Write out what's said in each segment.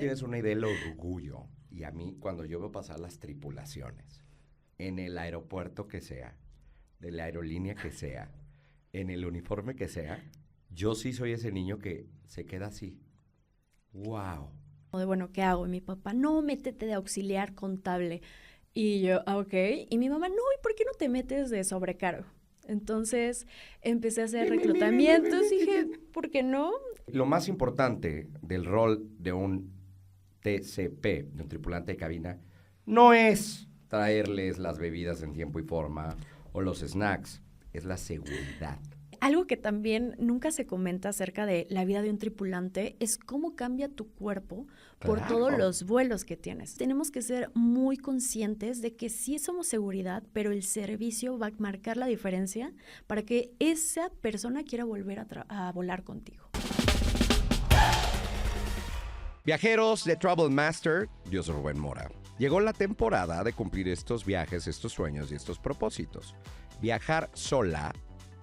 tienes una idea del orgullo. Y a mí, cuando yo veo pasar las tripulaciones, en el aeropuerto que sea, de la aerolínea que sea, en el uniforme que sea, yo sí soy ese niño que se queda así. ¡Wow! De bueno, ¿qué hago? Y mi papá, no, métete de auxiliar contable. Y yo, ok. Y mi mamá, no, ¿y por qué no te metes de sobrecargo? Entonces empecé a hacer reclutamientos y dije, ¿por qué no? Lo más importante del rol de un TCP, de un tripulante de cabina, no es traerles las bebidas en tiempo y forma o los snacks, es la seguridad. Algo que también nunca se comenta acerca de la vida de un tripulante es cómo cambia tu cuerpo por Claro. todos los vuelos que tienes. Tenemos que ser muy conscientes de que sí somos seguridad, pero el servicio va a marcar la diferencia para que esa persona quiera volver a volar contigo. Viajeros de Travel Master, yo soy Rubén Mora. Llegó la temporada de cumplir estos viajes, estos sueños y estos propósitos. Viajar sola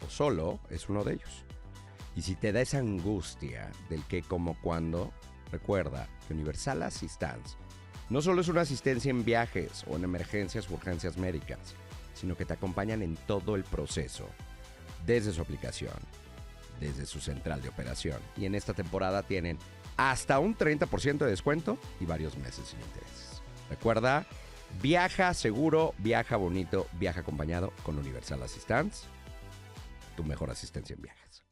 o solo es uno de ellos. Y si te da esa angustia del qué, cómo, cuándo, recuerda que Universal Assistance no solo es una asistencia en viajes o en emergencias u urgencias médicas, sino que te acompañan en todo el proceso, desde su aplicación, desde su central de operación. Y en esta temporada tienen hasta un 30% de descuento y varios meses sin intereses. Recuerda, viaja seguro, viaja bonito, viaja acompañado con Universal Assistance, tu mejor asistencia en viajes.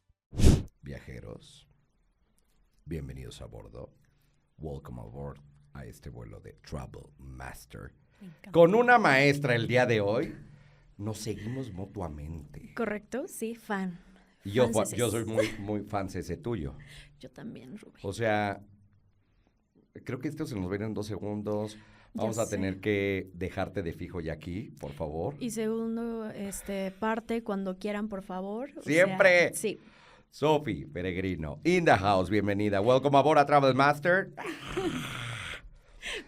Viajeros, bienvenidos a bordo. Welcome aboard a este vuelo de Travel Master. Con una maestra el día de hoy, nos seguimos mutuamente. ¿Correcto? Sí, fan. Y yo Franceses. soy muy fan ese tuyo. Yo también, Rubén. O sea, creo que esto se nos viene en 2 segundos. Vamos Ya a tener que dejarte de fijo ya aquí, por favor. Y segundo, parte cuando quieran, por favor. O ¡Siempre! sea, sí. Sophie Peregrino, in the house, bienvenida. Welcome aboard a Travel Master.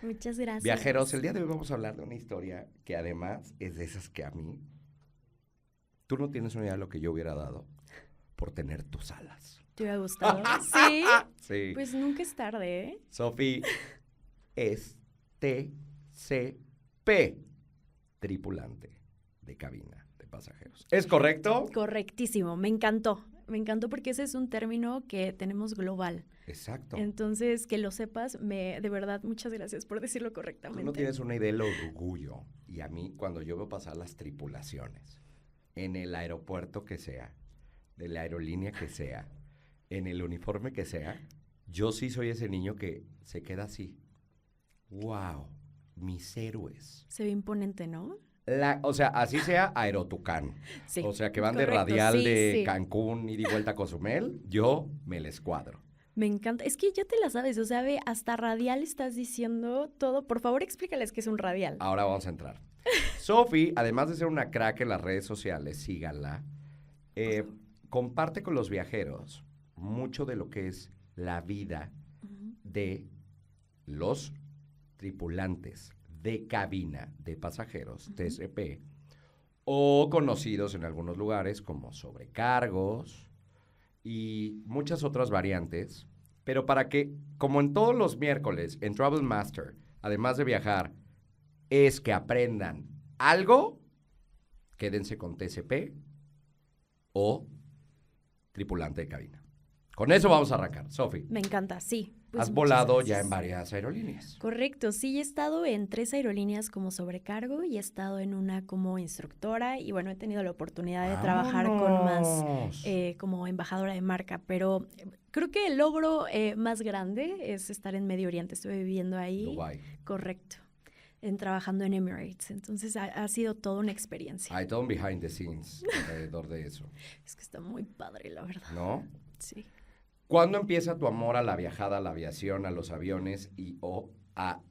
Muchas gracias. Viajeros, el día de hoy vamos a hablar de una historia que además es de esas que a mí, tú no tienes una idea de lo que yo hubiera dado por tener tus alas. ¿Te hubiera gustado? Sí. Sí. Pues nunca es tarde, ¿eh? Sophie es TCP, tripulante de cabina de pasajeros. ¿Es correcto? Correctísimo, me encantó. Me encantó porque ese es un término que tenemos global. Exacto. Entonces, que lo sepas, de verdad, muchas gracias por decirlo correctamente. Tú no tienes una idea del orgullo. Y a mí, cuando yo veo pasar las tripulaciones, en el aeropuerto que sea, de la aerolínea que sea, en el uniforme que sea, yo sí soy ese niño que se queda así. ¡Wow! Mis héroes. Se ve imponente, ¿no? O sea, así sea Aerotucán. Sí. O sea, que van Correcto, de radial sí, de sí. Cancún y de vuelta a Cozumel, yo me les cuadro. Me encanta. Es que ya te la sabes, o sea, ve, hasta radial estás diciendo todo. Por favor, explícales qué es un radial. Ahora vamos a entrar. Sophie, además de ser una crack en las redes sociales, síganla, comparte con los viajeros mucho de lo que es la vida de los tripulantes de cabina de pasajeros, TCP, o conocidos en algunos lugares como sobrecargos y muchas otras variantes, pero para que, como en todos los miércoles en Travel Master, además de viajar, es que aprendan algo, quédense con TCP o tripulante de cabina. Con eso vamos a arrancar. Sophie, Me encanta, sí. Pues has muchas volado gracias. ya en varias aerolíneas. Correcto, sí, he estado en 3 aerolíneas como sobrecargo y he estado en una como instructora y bueno, he tenido la oportunidad de trabajar con más ¡Vámonos! como embajadora de marca, pero creo que el logro más grande es estar en Medio Oriente. Estuve viviendo ahí. Dubái. Correcto. Trabajando en Emirates. Entonces ha sido toda una experiencia. Hay todo un behind the scenes alrededor de eso, Es que está muy padre, la verdad. ¿no? Sí. ¿Cuándo empieza tu amor a la viajada, a la aviación, a los aviones y a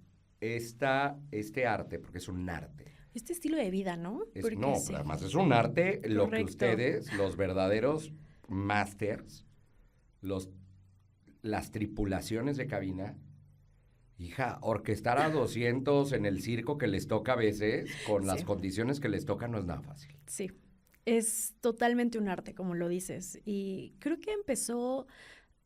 este arte? Porque es un arte. Este estilo de vida, ¿no? Porque No, sí. pero además es un arte lo que Correcto. ustedes, los verdaderos masters, las tripulaciones de cabina, hija, orquestar a 200 en el circo que les toca a veces, con las Sí. condiciones que les tocan, no es nada fácil. Sí, es totalmente un arte, como lo dices. Y creo que empezó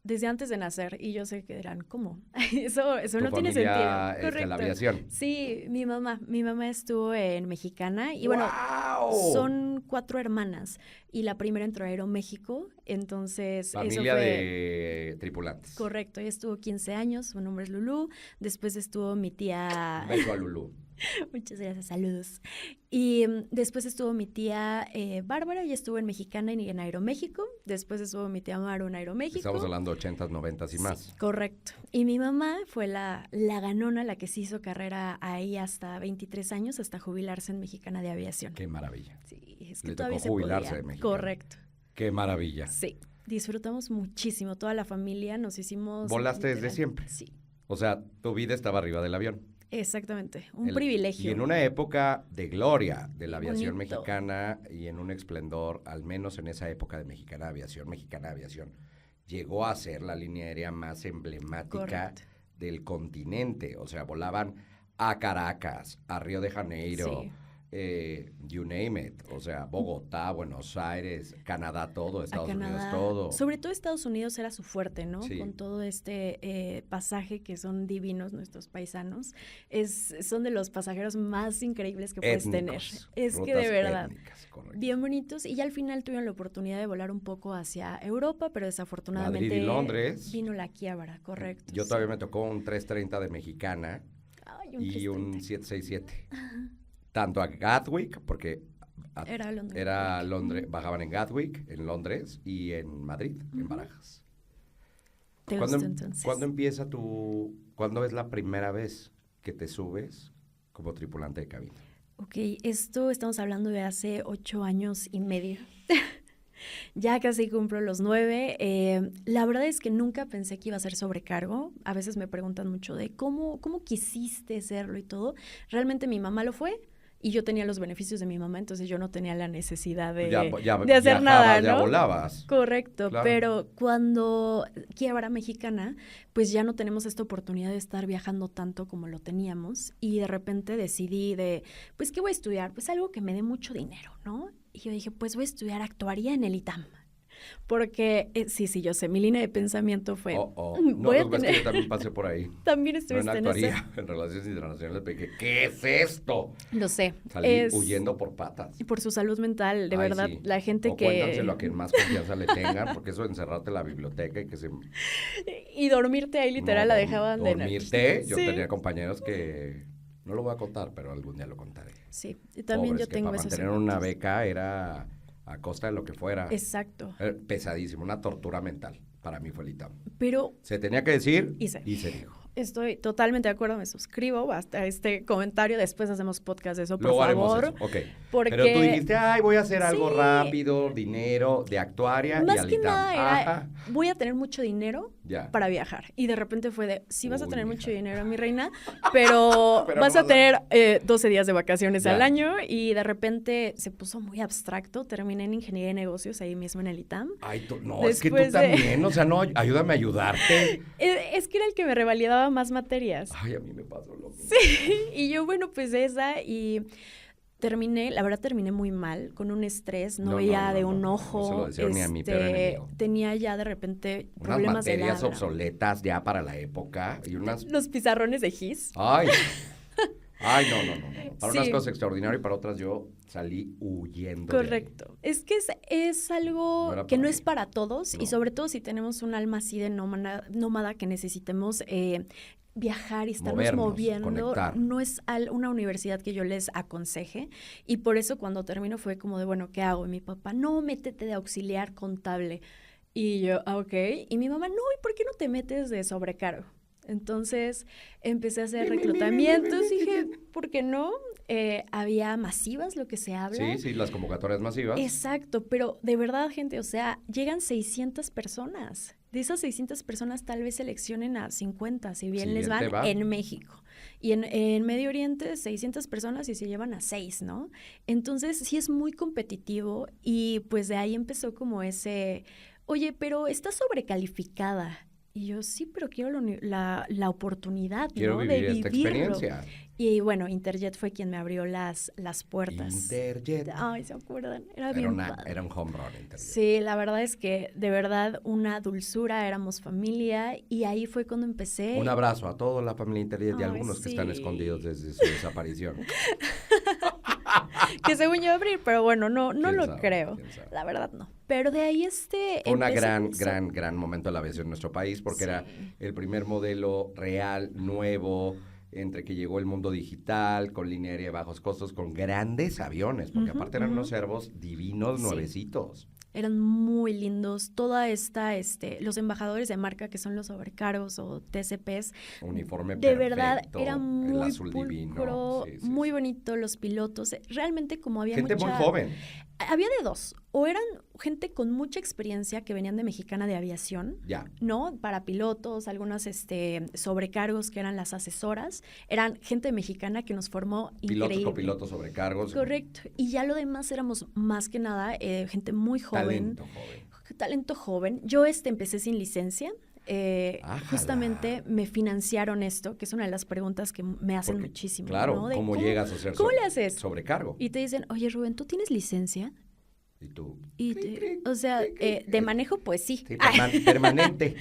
desde antes de nacer. Y yo sé que dirán, ¿cómo? Eso no tiene familia sentido. está en Correcto. la aviación. Sí, mi mamá estuvo en Mexicana y bueno, ¡Guau! son 4 hermanas y la primera entró a Aeroméxico, entonces Familia eso fue de tripulantes. correcto. Ella estuvo 15 años, su nombre es Lulú, después estuvo mi tía... Un beso a Lulú. Muchas gracias, saludos. Y después estuvo mi tía Bárbara, ella estuvo en Mexicana y en Aeroméxico. Después estuvo mi tía Maru en Aeroméxico. Estamos hablando 80s, 90s y más. Sí, correcto. Y mi mamá fue la ganona, la que se hizo carrera ahí hasta 23 años, hasta jubilarse en Mexicana de Aviación. Qué maravilla. Sí, es que Le todavía tocó se jubilarse podía. de Mexicana. Correcto. Qué maravilla. Sí, disfrutamos muchísimo. Toda la familia nos hicimos... ¿Volaste desde literal. siempre? Sí, O sea, tu vida estaba arriba del avión. exactamente. Un El- privilegio. Y en una época de gloria de la aviación Bonito. mexicana y en un esplendor, al menos en esa época de Mexicana Aviación, llegó a ser la línea aérea más emblemática Correcto. del continente. O sea, volaban a Caracas, a Río de Janeiro, Sí. You name it. O sea, Bogotá, Buenos Aires, Canadá todo, A Estados Canadá. Unidos todo. Sobre todo Estados Unidos era su fuerte, ¿no? Sí. Con todo este pasaje que son divinos nuestros paisanos. Son de los pasajeros más increíbles que puedes tener. Étnicos, Es que rutas de verdad. étnicas, correcto. Bien bonitos. Y ya al final tuvieron la oportunidad de volar un poco hacia Europa, pero desafortunadamente Madrid y Londres. vino la quiebra, correcto. Yo sí. todavía me tocó un 330 de Mexicana Ay, y un 330. 767. Tanto a Gatwick, porque Era Londres. era Londres, bajaban en Gatwick, en Londres, y en Madrid, en Barajas. Te ¿Cuándo, gustó entonces. ¿Cuándo es la primera vez que te subes como tripulante de cabina? Ok, esto estamos hablando de hace 8 años y medio. Ya casi cumplo los 9. La verdad es que nunca pensé que iba a ser sobrecargo. A veces me preguntan mucho de cómo quisiste serlo y todo. Realmente mi mamá lo fue y yo tenía los beneficios de mi mamá, entonces yo no tenía la necesidad de hacer viajabas, nada, ¿no? Ya volabas. Correcto, Claro. pero cuando quiebra Mexicana, pues ya no tenemos esta oportunidad de estar viajando tanto como lo teníamos y de repente decidí pues, ¿qué voy a estudiar? Pues algo que me dé mucho dinero, ¿no? Y yo dije, pues voy a estudiar actuaría en el ITAM. Porque, sí, yo sé, mi línea de pensamiento fue, No, voy a lo que pasa es que tener... yo también pasé por ahí. También No en estuviste en eso. actuaría, en relaciones internacionales, pero dije, ¿qué es esto? Lo sé. Salí huyendo por patas. Y por su salud mental, de Ay, verdad, sí. la gente o que... cuéntanselo a quien más confianza le tengan, porque eso de encerrarte en la biblioteca y que se... Y dormirte ahí literal No, la dejaban de... dormirte, yo Sí. tenía compañeros que... No lo voy a contar, pero algún día lo contaré. Sí, y también Pobres, yo que tengo para esos mantener una eventos. beca era a costa de lo que fuera. Exacto. Pesadísimo, una tortura mental. Para mí fue el ITAM. Pero Se tenía que decir Y se dijo. estoy totalmente de acuerdo, me suscribo hasta este comentario, después hacemos podcast de eso, por Luego favor. haremos eso, ok. Porque Pero tú dijiste, voy a hacer algo Sí. rápido, dinero, de actuaria y más al que ITAM. nada era, Ajá, voy a tener mucho dinero ya. para viajar. Y de repente fue de, sí vas a Uy, tener mija. mucho dinero, mi reina, pero, Pero vas no a vas a- tener 12 días de vacaciones Ya. al año. Y de repente se puso muy abstracto, terminé en ingeniería de negocios ahí mismo en el ITAM. Ay, no, es que tú Después de- también, o sea, no, ayúdame a ayudarte. Es que era el que me revalidaba más materias. Ay, a mí me pasó lo mismo. Y yo, bueno, pues esa, y la verdad terminé muy mal, con un estrés, no veía de un no ojo. se lo deseo ni a mi peor enemigo. Tenía ya de repente Unas problemas de materias labra. obsoletas ya para la época y unas... Los pizarrones de GIS. Ay, no. Para unas Sí. cosas extraordinarias y para otras yo salí huyendo de ahí. Correcto. Es que es algo No era que para no mí. es para todos No. y sobre todo si tenemos un alma así de nómada que necesitemos viajar y estarnos Movernos, moviendo, conectar. no es una universidad que yo les aconseje y por eso cuando termino fue como de, bueno, ¿qué hago? Y mi papá, no, métete de auxiliar contable. Y yo, ok. Y mi mamá, no, ¿y por qué no te metes de sobrecargo? Entonces empecé a hacer reclutamientos y dije, ¿por qué no? Había masivas, lo que se habla. Sí, las convocatorias masivas. Exacto, pero de verdad, gente, o sea, llegan 600 personas. De esas 600 personas tal vez seleccionen a 50, si bien Si les bien te van va. en México. Y en Medio Oriente, 600 personas y se llevan a 6, ¿no? Entonces, sí es muy competitivo y pues de ahí empezó como ese, oye, pero estás sobrecalificada. Y yo, sí, pero quiero la oportunidad, Quiero ¿no? vivir De esta vivirlo. experiencia. Y bueno, Interjet fue quien me abrió las puertas. Interjet. Ay, ¿se acuerdan? Era bien padre. Era un home run, Interjet. Sí, la verdad es que de verdad una dulzura, éramos familia y ahí fue cuando empecé. Un abrazo a toda la familia Interjet y Ay, algunos que están sí. escondidos desde su desaparición. Que según yo abrir, pero bueno, no ¿Quién lo sabe? creo. ¿Quién sabe? La verdad no. Pero de ahí Fue una empecé gran momento de la aviación en nuestro país porque Sí. era el primer modelo real, nuevo, entre que llegó el mundo digital, con línea aérea de bajos costos, con grandes aviones, porque Ujú, aparte eran ujú. unos servos divinos, Sí. nuevecitos. Eran muy lindos. Toda los embajadores de marca que son los sobrecargos o TCPs, Uniforme de perfecto, verdad era el muy azul divino. pulcro, Sí, sí, muy sí. bonito, los pilotos. Realmente como había Gente muy mucha... joven. Había de dos. O eran gente con mucha experiencia que venían de Mexicana de Aviación, Ya. ¿no? Para pilotos, algunos sobrecargos que eran las asesoras. Eran gente mexicana que nos formó Pilotos, increíble. copilotos, sobrecargos. Correcto. Y ya lo demás éramos más que nada gente muy joven. Talento joven. Talento joven. Yo empecé sin licencia. Ájala. Justamente me financiaron esto, que es una de las preguntas que me hacen Porque, muchísimo. Claro, ¿no? De ¿cómo llegas a ser ¿Cómo le haces? sobrecargo? Y te dicen, oye Rubén, ¿tú tienes licencia? Y tú. Y Cric, cric, o sea, cric, cric, de manejo, pues sí. Sí, permanente.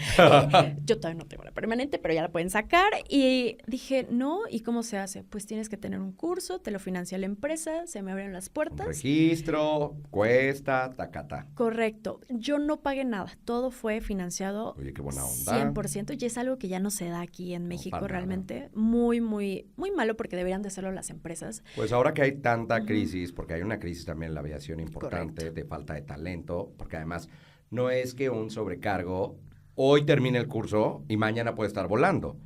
Yo todavía no tengo la permanente, pero ya la pueden sacar. Y dije, no, ¿y cómo se hace? Pues tienes que tener un curso, te lo financia la empresa, se me abrieron las Un puertas. registro, cuesta, tacata. Correcto. Yo no pagué nada. Todo fue financiado Oye, qué buena onda. 100%. Y es algo que ya no se da aquí en México para nada. realmente. Muy, muy, muy malo porque deberían de hacerlo las empresas. Pues ahora que hay tanta Ujú. crisis, porque hay una crisis también en la aviación importante, Correcto. de falta de talento, porque además no es que un sobrecargo hoy termine el curso y mañana puede estar volando.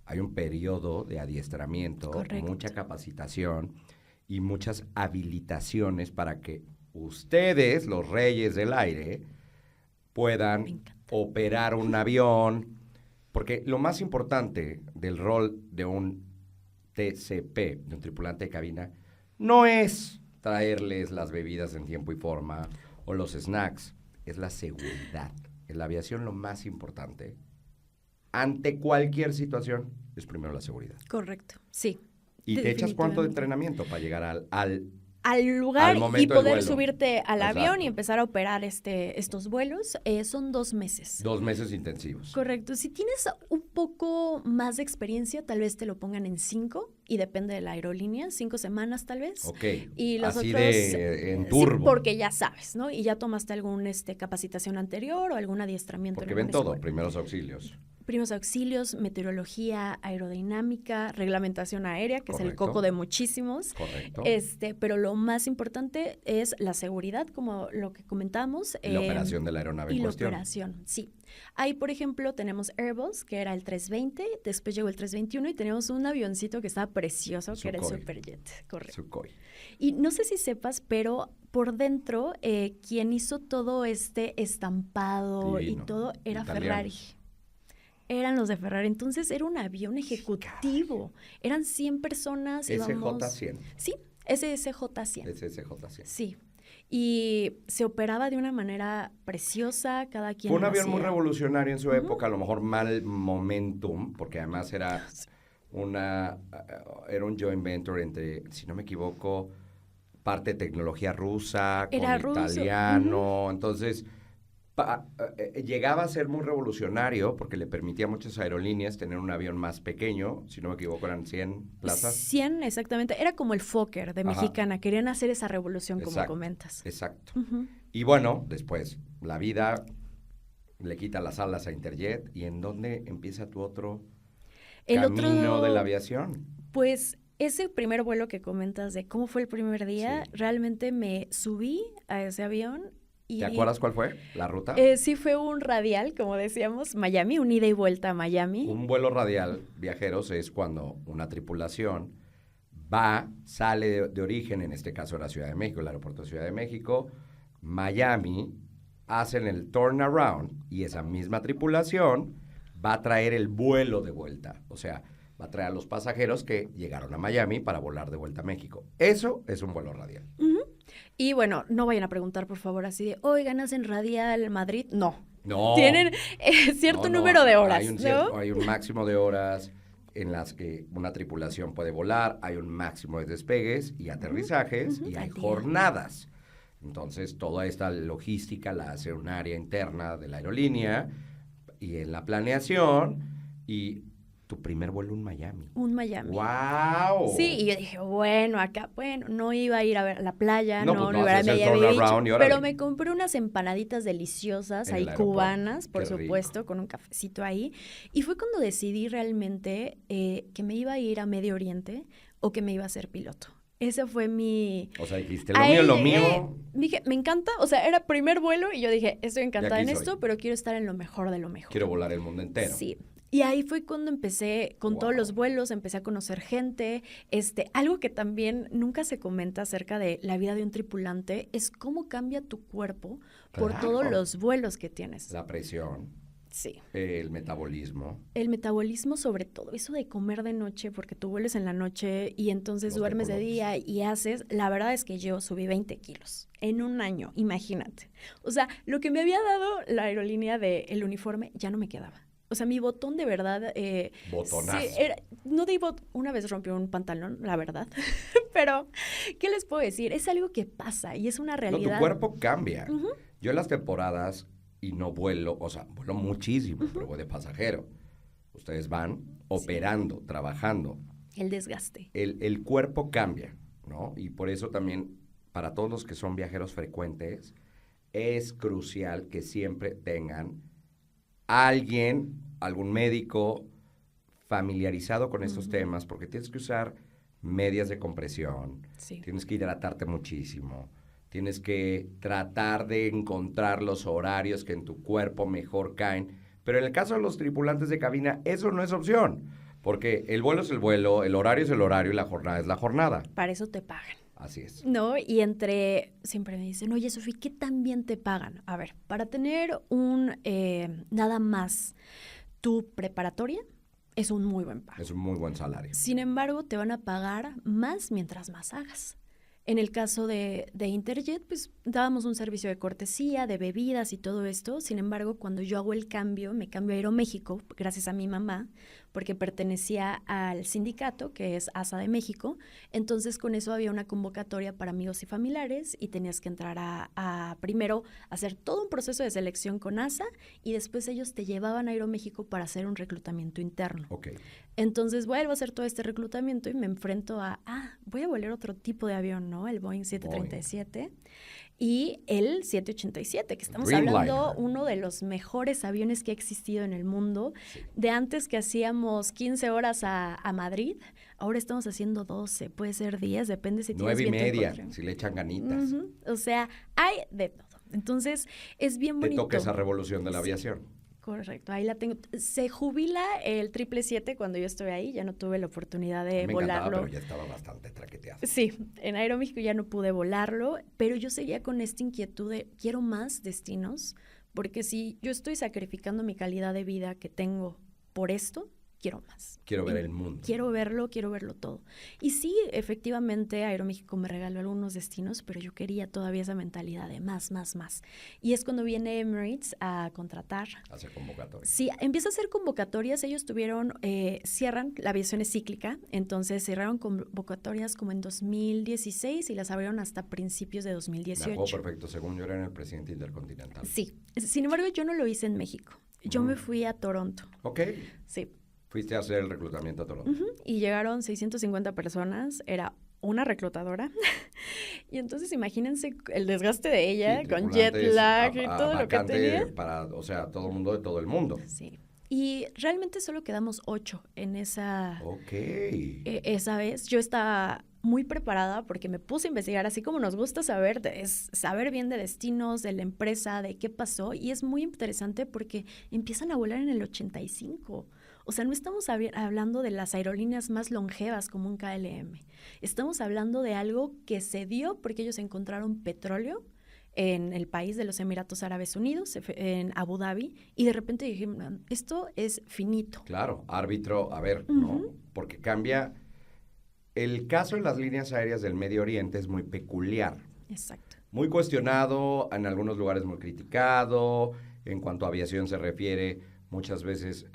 Hay un periodo de adiestramiento, Correcto. mucha capacitación y muchas habilitaciones para que ustedes, los reyes del aire, Me puedan encanta. operar un avión, porque lo más importante del rol de un TCP, de un tripulante de cabina, no es traerles las bebidas en tiempo y forma o los snacks, es la seguridad. En la aviación lo más importante, ante cualquier situación, es primero la seguridad. Correcto. Sí. ¿Y te echas cuánto de Definitivamente. entrenamiento para llegar Al lugar al y momento del poder vuelo? subirte al Exacto. avión y empezar a operar estos vuelos, son 2 meses. 2 meses intensivos? Correcto. Si tienes un poco más de experiencia, tal vez te lo pongan en 5 y depende de la aerolínea, 5 semanas tal vez. Ok, Y los así otros, en sí, turbo. porque ya sabes, ¿no? Y ya tomaste algún capacitación anterior o algún adiestramiento. Porque en ven alguna todo, escuela. primeros auxilios. Primeros auxilios, meteorología, aerodinámica, reglamentación aérea, que es el Correcto. coco de muchísimos. Correcto. Pero lo más importante es la seguridad, como lo que comentamos. Y la operación de la aeronave Y en la cuestión. operación, sí. Ahí, por ejemplo, tenemos Airbus, que era el 320, después llegó el 321 y tenemos un avioncito que estaba precioso, que era el Sukhoi. Superjet, correcto. Sukhoi. Y no sé si sepas, pero por dentro, quien hizo todo estampado Divino. y todo era Italianos. Ferrari. Eran los de Ferrari. Entonces era un avión ejecutivo. Eran 100 personas. SJ-100. Sí, SSJ-100. SSJ-100. Sí. Y se operaba de una manera preciosa, cada quien Fue un lo avión muy hacía. revolucionario en su época, a lo mejor mal momentum, porque además era era un joint venture entre, si no me equivoco, parte de tecnología rusa, Era con ruso, italiano, entonces llegaba a ser muy revolucionario porque le permitía a muchas aerolíneas tener un avión más pequeño, si no me equivoco eran 100 plazas. 100, exactamente. Era como el Fokker de Ajá. Mexicana. Querían hacer esa revolución, como Exacto. comentas. Exacto. Ujú. Y bueno, después, la vida le quita las alas a Interjet. ¿Y en dónde empieza tu otro El camino otro, de la aviación? pues, ese primer vuelo que comentas de cómo fue el primer día, Sí. realmente me subí a ese avión y... ¿Te acuerdas cuál fue la ruta? Sí, fue un radial, como decíamos, Miami, un ida y vuelta a Miami. Un vuelo radial, viajeros, es cuando una tripulación sale de origen, en este caso era Ciudad de México, el aeropuerto de Ciudad de México, Miami, hacen el turnaround y esa misma tripulación va a traer el vuelo de vuelta. O sea, va a traer a los pasajeros que llegaron a Miami para volar de vuelta a México. Eso es un vuelo radial. Ujú. Y bueno, no vayan a preguntar, por favor, así de, oigan, ¿hacen radial Madrid? No, No. Tienen cierto No, número de horas, ¿no? Hay un máximo de horas en las que una tripulación puede volar, hay un máximo de despegues y aterrizajes y hay jornadas. Entonces, toda esta logística la hace un área interna de la aerolínea y en la planeación y tu primer vuelo en Miami. Un Miami. ¡Wow! Sí, y yo dije, bueno, acá, bueno, no iba a ir a ver la playa, No, no, pues no iba a ir a haces el turnaround y órale. pero me compré unas empanaditas deliciosas, En ahí el aeropuerto. cubanas, por Qué supuesto, rico. con un cafecito ahí. Y fue cuando decidí realmente que me iba a ir a Medio Oriente o que me iba a ser piloto. Ese fue mi... O sea, dijiste, lo Ahí mío, lo llegué, mío. dije, me encanta, o sea, era primer vuelo y yo dije, estoy encantada aquí en soy. esto, pero quiero estar en lo mejor de lo mejor. Quiero volar el mundo entero. Sí. Y ahí fue cuando empecé con todos los vuelos, empecé a conocer gente. Algo que también nunca se comenta acerca de la vida de un tripulante es cómo cambia tu cuerpo por todos los vuelos que tienes. La presión. Sí. El metabolismo. El metabolismo sobre todo, eso de comer de noche, porque tú vuelas en la noche y entonces duermes de día y haces, la verdad es que yo subí 20 kilos en un año, imagínate. O sea, lo que me había dado la aerolínea del uniforme ya no me quedaba. O sea, mi botón de verdad... Botonazo. Sí, una vez rompió un pantalón, la verdad. Pero, ¿qué les puedo decir? Es algo que pasa y es una realidad. No, tu cuerpo cambia. Yo en las temporadas, y no vuelo, o sea, vuelo muchísimo, pero voy de pasajero. Ustedes van operando, trabajando. El desgaste. El cuerpo cambia, ¿no? Y por eso también, para todos los que son viajeros frecuentes, es crucial que siempre tengan algún médico familiarizado con estos temas, porque tienes que usar medias de compresión, tienes que hidratarte muchísimo, tienes que tratar de encontrar los horarios que en tu cuerpo mejor caen, pero en el caso de los tripulantes de cabina, eso no es opción, porque el vuelo es el vuelo, el horario es el horario y la jornada es la jornada. Para eso te pagan. Así es. No, y siempre me dicen, oye, Sofía, ¿qué tan bien te pagan? A ver, para tener nada más tu preparatoria, es un muy buen pago. Es un muy buen salario. Sin embargo, te van a pagar más mientras más hagas. En el caso de Interjet, pues dábamos un servicio de cortesía, de bebidas y todo esto. Sin embargo, cuando yo hago el cambio, me cambio a Aeroméxico, gracias a mi mamá, porque pertenecía al sindicato, que es ASA de México. Entonces, con eso había una convocatoria para amigos y familiares y tenías que entrar a primero hacer todo un proceso de selección con ASA y después ellos te llevaban a Aeroméxico para hacer un reclutamiento interno. Okay. Entonces, vuelvo a hacer todo este reclutamiento y me enfrento voy a volar otro tipo de avión, ¿no? El Boeing 737 y el 787, que estamos hablando uno de los mejores aviones que ha existido en el mundo. Sí. De antes que hacíamos 15 horas a Madrid, ahora estamos haciendo 12, puede ser 10, depende si tienes viento en contra. 9:30, si le echan ganitas. O sea, hay de todo. Entonces, es bien bonito. Te toca esa revolución de la aviación. Correcto, ahí la tengo. Se jubila el 777 cuando yo estuve ahí, ya no tuve la oportunidad de volarlo. Me encantaba, pero ya estaba bastante traqueteado. Sí, en Aeroméxico ya no pude volarlo, pero yo seguía con esta inquietud de quiero más destinos, porque si yo estoy sacrificando mi calidad de vida que tengo por esto, quiero más. Quiero ver el mundo. Quiero verlo todo. Y sí, efectivamente, Aeroméxico me regaló algunos destinos, pero yo quería todavía esa mentalidad de más. Y es cuando viene Emirates a contratar. Hacer convocatorias. Sí, empieza a hacer convocatorias. Ellos cierran, la aviación es cíclica, entonces cerraron convocatorias como en 2016 y las abrieron hasta principios de 2018. Me acuerdo perfecto, según yo era el presidente intercontinental. Sí, sin embargo, yo no lo hice en México. Yo me fui a Toronto. Ok. Sí. Fuiste a hacer el reclutamiento a Toronto. Y llegaron 650 personas, era una reclutadora. Y entonces imagínense el desgaste de ella con jet lag y todo lo que tenía. O sea, todo el mundo de todo el mundo. Sí. Y realmente solo quedamos 8 en esa vez. Yo estaba muy preparada porque me puse a investigar, así como nos gusta saber bien de destinos, de la empresa, de qué pasó. Y es muy interesante porque empiezan a volar en el 85. O sea, no estamos hablando de las aerolíneas más longevas como un KLM. Estamos hablando de algo que se dio porque ellos encontraron petróleo en el país de los Emiratos Árabes Unidos, en Abu Dhabi, y de repente dije, esto es finito. Claro, árbitro, a ver, ¿no? Porque cambia. El caso de las líneas aéreas del Medio Oriente es muy peculiar. Exacto. Muy cuestionado, en algunos lugares muy criticado. En cuanto a aviación se refiere, muchas veces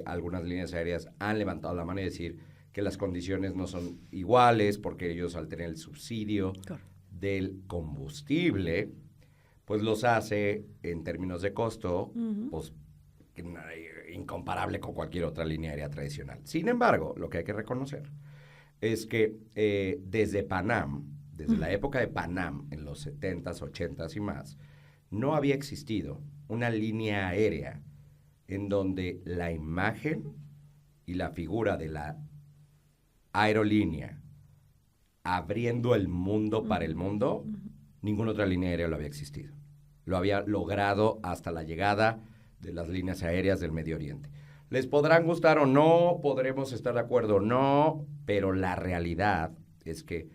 algunas líneas aéreas han levantado la mano y decir que las condiciones no son iguales porque ellos al tener el subsidio del combustible, pues los hace en términos de costo, pues incomparable con cualquier otra línea aérea tradicional. Sin embargo, lo que hay que reconocer es que desde Panam, desde la época de Panam, en los 70s, 80s y más, no había existido una línea aérea en donde la imagen y la figura de la aerolínea abriendo el mundo para el mundo, ninguna otra línea aérea lo había existido. Lo había logrado hasta la llegada de las líneas aéreas del Medio Oriente. ¿Les podrán gustar o no? ¿Podremos estar de acuerdo o no? Pero la realidad es que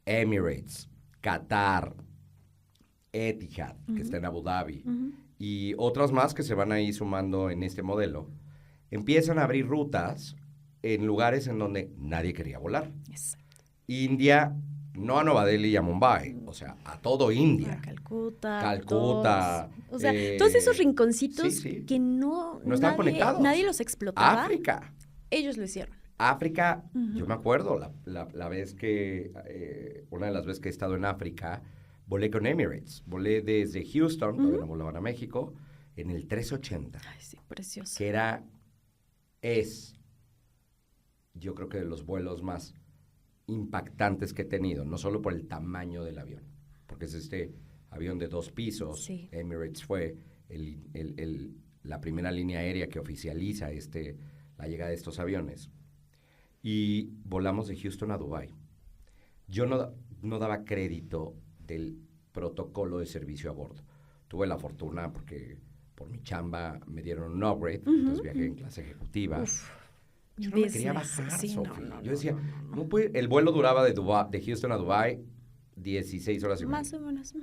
Emirates, Qatar, Etihad, que está en Abu Dhabi, y otras más que se van a ir sumando en este modelo, empiezan a abrir rutas en lugares en donde nadie quería volar. Exacto. India, no a Nueva Delhi y a Mumbai, o sea, a todo India. A Calcuta. Calcuta. O sea, todos esos rinconcitos que no están conectados. Nadie los explotaba. África. Ellos lo hicieron. África, yo me acuerdo, la vez que, una de las veces que he estado en África, volé con Emirates. Volé desde Houston, todavía no volaban a México, en el 380. Ay, sí, precioso. Que yo creo que de los vuelos más impactantes que he tenido, no solo por el tamaño del avión, porque es este avión de 2 pisos. Sí. Emirates fue la primera línea aérea que oficializa la llegada de estos aviones. Y volamos de Houston a Dubái. Yo no daba crédito del protocolo de servicio a bordo. Tuve la fortuna porque por mi chamba me dieron un upgrade, entonces viajé en clase ejecutiva. Yo no me quería bajar, Sofía. Yo decía, no puede. El vuelo duraba de Houston a Dubái 16 horas y media. Más o menos.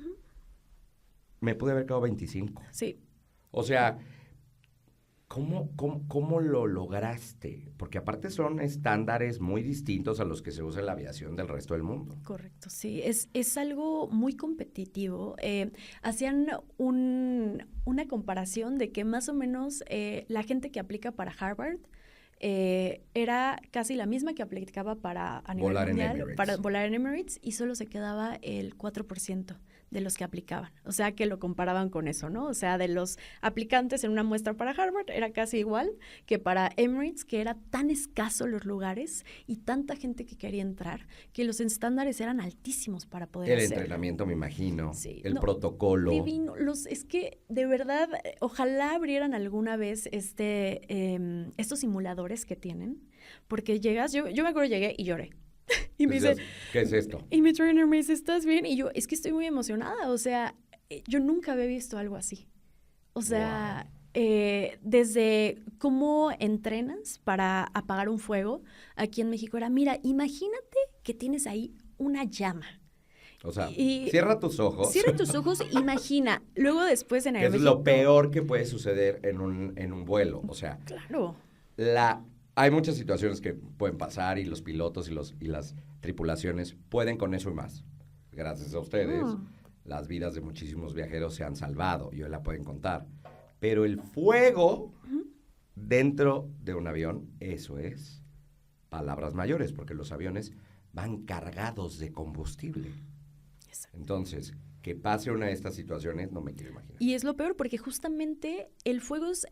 Me pude haber quedado 25. Sí. O sea, ¿cómo lo lograste? Porque aparte son estándares muy distintos a los que se usa en la aviación del resto del mundo. Correcto, sí. Es algo muy competitivo. Hacían una comparación de que más o menos la gente que aplica para Harvard era casi la misma que aplicaba a nivel mundial para volar en Emirates, y solo se quedaba el 4% de los que aplicaban. O sea, que lo comparaban con eso, ¿no? O sea, de los aplicantes en una muestra para Harvard era casi igual que para Emirates, que era tan escaso los lugares y tanta gente que quería entrar, que los estándares eran altísimos para poder hacer. El entrenamiento, me imagino, sí, el protocolo. Divino. Es que, de verdad, ojalá abrieran alguna vez estos simuladores que tienen, porque llegas, yo me acuerdo, llegué y lloré. Y me dice, ¿qué es esto? Y mi trainer me dice, ¿estás bien? Y yo, es que estoy muy emocionada. O sea, yo nunca había visto algo así. O sea, desde cómo entrenas para apagar un fuego. Aquí en México era, mira, imagínate que tienes ahí una llama. O sea, cierra tus ojos. Cierra tus ojos, imagina. Luego después en Aeroméxico. Es lo peor que puede suceder en un vuelo. O sea, claro. Hay muchas situaciones que pueden pasar y los pilotos y las tripulaciones pueden con eso y más. Gracias a ustedes, las vidas de muchísimos viajeros se han salvado y hoy la pueden contar. Pero el fuego dentro de un avión, eso es palabras mayores, porque los aviones van cargados de combustible. Entonces, que pase una de estas situaciones, no me quiero imaginar. Y es lo peor, porque justamente el fuego es